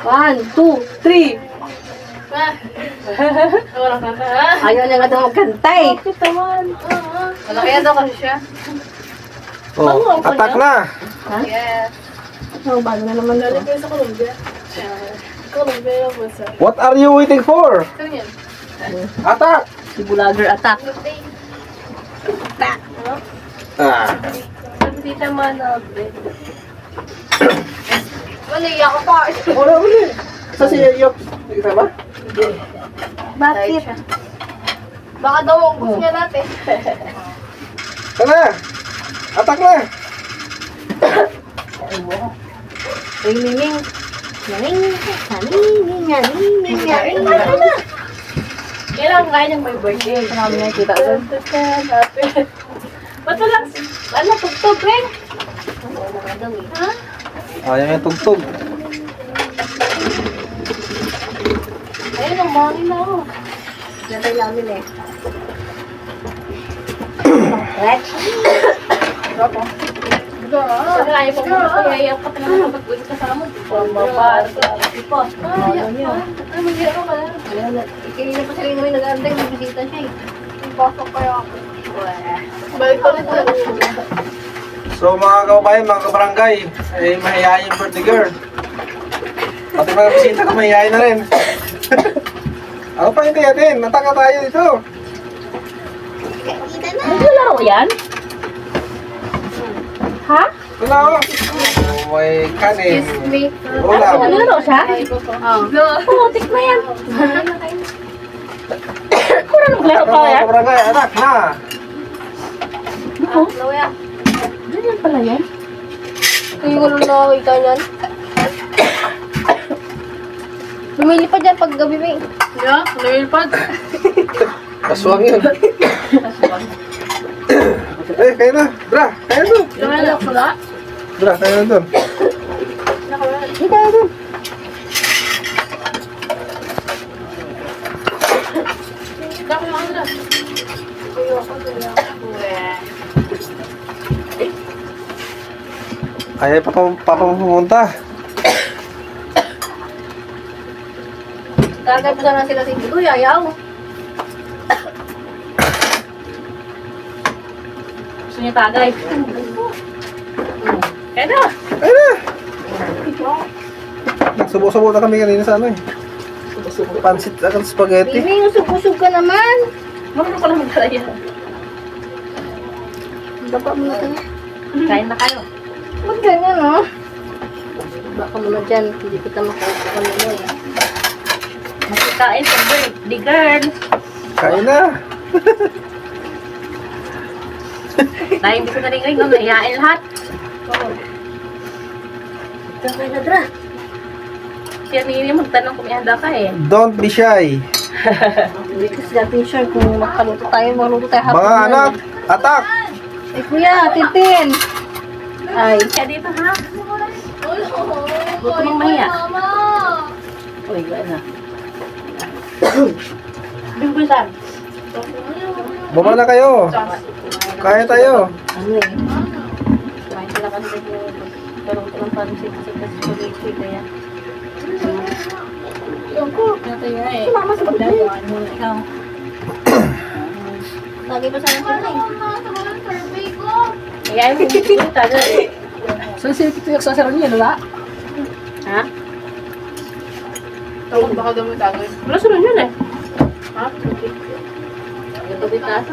1, 2, 3. Ayaw niya nga daw magkantay. Bakit naman? Wala kaya daw kasi siya. Oh, attack na. Ha? Yes. Oh, bago na naman Galing ito. kayo sa Colombia. Colombia yung basa. What are you waiting for? Saan yan? Attack! Si Bulager attack. Ah. Hindi naman na. Naiyak ko pa. Wala uli. Sa si Yop. Kita ba? Bakit? Baka daw ang gusto niya natin. Sana! Attack na! Ring, ring, ring. Ring, ring, ring, ring. Kailangan kaya niyang may birthday. Ito namin nakikita doon. Ba't walang, ano, tugtog rin? Ha? Ayaw yung tugtog. Ayun, ang mangin na ako. Natay namin eh. Let's Kasi ayaw po mo kasi ayaw ka pa naman kapag ulit ka sa amon. Pambaba, ipos. Ayaw niyo. Ay, mag-iyak ka pala. Kanina pa sila namin nag-aantay. May bisita siya eh. Pasok kaya ako. Balik pa rin tayo. So mga kababayan, mga kabarangay, ay mahihayin birthday girl. Pati mga bisita ko mahihayin na rin. Ano pa hindi natin? Nataka tayo dito. Naglalaro yan? Ha? Wala ko. Oh, may kanin. Me. Ulam. Naglalaro siya? Oo, tik na yan. Kura naglaro Attack pa na mga yan? kabarangay, attack na. Ako? Lawaya. Ganyan pala yan? Hindi ko nung nakakita niyan. Lumili pa dyan pag gabi may. Yeah, lumilpad. Aswang yun. Eh, kaya na. Bra, kaya na. Lumilak ko na. Bra, kaya na doon. Hindi tayo dun. Dako lang na. Ayaw pa pumunta. Tagay pa sana sila sa hindi. Uy, ayaw. Gusto niya tagay. Kaya na. Kaya na. Nagsubo-subo na kami kanina sa ano eh. Pansit at spaghetti. Bibi, usog-usog ka naman. Marunong ko lang magtalaya. Baba mo na tayo. Kain na kayo. Ba't ganyan, no? Baka muna dyan. Hindi kita makaupo ka nila eh. Makikain sa birthday girl. Kain na. Dahil hindi ko narinig no, nahihain lahat. Tagay na, Dra. Siya nini magtanong kung ihanda ka eh. Don't be shy. Hindi kasi natin sure kung makaluto tayo hapon. Mga anak, attack. Ay, kuya, Tintin. Ay, siya dito ha. Gusto mong mahiya. Uy, gano'n na. Bimbusan. Baba na kayo. Kaya tayo. Ano eh? Kumain sila kasi pero ito lang parang sikat sa spaghetti kaya. Ito yun eh. Sumama sa pagdawaan mo na ikaw. Lagi pa sana sila eh. Kaya mo dito tayo eh. Saan sila kituyak sa sarang niya, wala? Ha? Tawag baka daw may tagay. Wala sunod yun eh. Ha? Ito kita.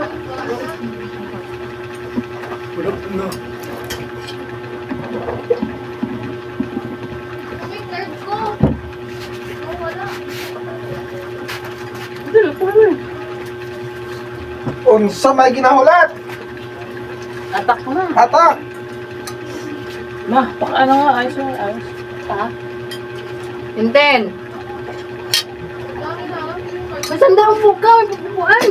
Unsa may ginahulat? Atak mo na. Attack. Ma, baka ano nga, ayos na, ayos. Ha? Tintin. Masanda ang buka. May pupuan.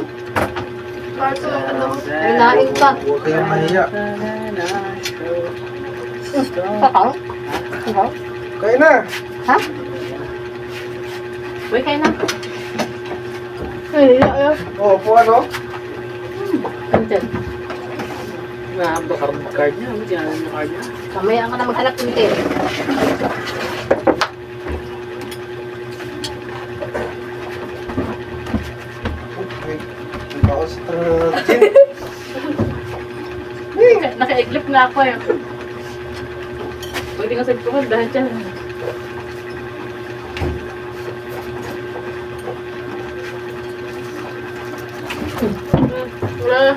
Relain ka. Huwag kayong mahiya. Kakao? Ikaw? Kaya na. Ha? Uy, kayo na. Ay, ay. Oh, po ano? Tintin. Bakar mo card niya, magkano yung card niya? Mamaya ka na maghanap, Tintin. Jin. Naka-iglip na ako eh. Pwede nga sa tuhod dahil dyan. Wala.